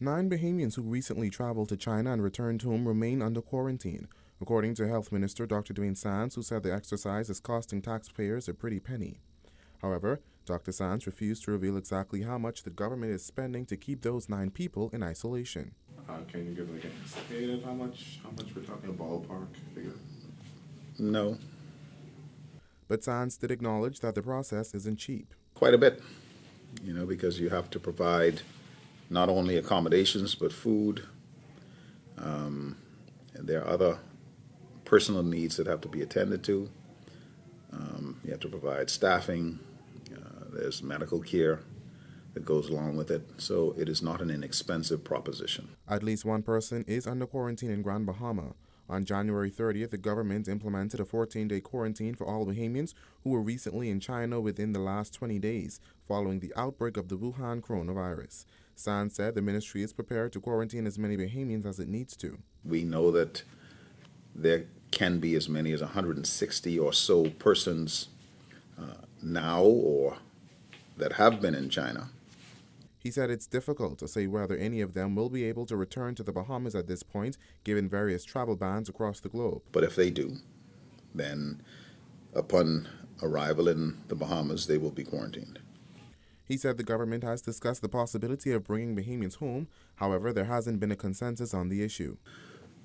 9 Bahamians who recently traveled to China and returned home remain under quarantine, according to Health Minister Dr. Dwayne Sands, who said the exercise is costing taxpayers a pretty penny. However, Dr. Sands refused to reveal exactly how much the government is spending to keep those 9 people in isolation. Can you give like an estimate of how much we're talking, a ballpark figure? No. But Sands did acknowledge that the process isn't cheap. Quite a bit, because you have to provide not only accommodations but food. And there are other personal needs that have to be attended to. You have to provide staffing. There's medical care that goes along with it. So it is not an inexpensive proposition. At least one person is under quarantine in Grand Bahama. On January 30th, the government implemented a 14-day quarantine for all Bahamians who were recently in China within the last 20 days, following the outbreak of the Wuhan coronavirus. Sands said the ministry is prepared to quarantine as many Bahamians as it needs to. We know that there can be as many as 160 or so persons now or that have been in China. He said it's difficult to say whether any of them will be able to return to the Bahamas at this point, given various travel bans across the globe. But if they do, then upon arrival in the Bahamas, they will be quarantined. He said the government has discussed the possibility of bringing Bahamians home. However, there hasn't been a consensus on the issue.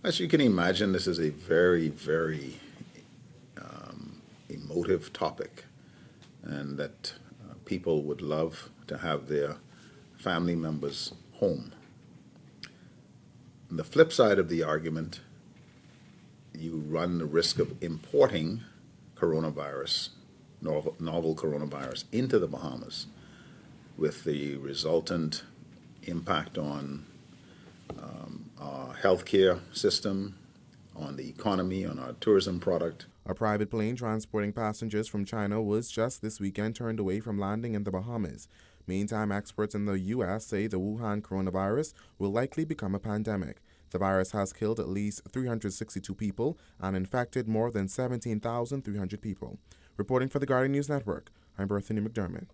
As you can imagine, this is a very, very emotive topic, and that people would love to have their family members home. On the flip side of the argument, you run the risk of importing coronavirus, novel coronavirus, into the Bahamas, with the resultant impact on our healthcare system, on the economy, on our tourism product. A private plane transporting passengers from China was just this weekend turned away from landing in the Bahamas. Meantime, experts in the U.S. say the Wuhan coronavirus will likely become a pandemic. The virus has killed at least 362 people and infected more than 17,300 people. Reporting for the Guardian News Network, I'm Berthany McDermott.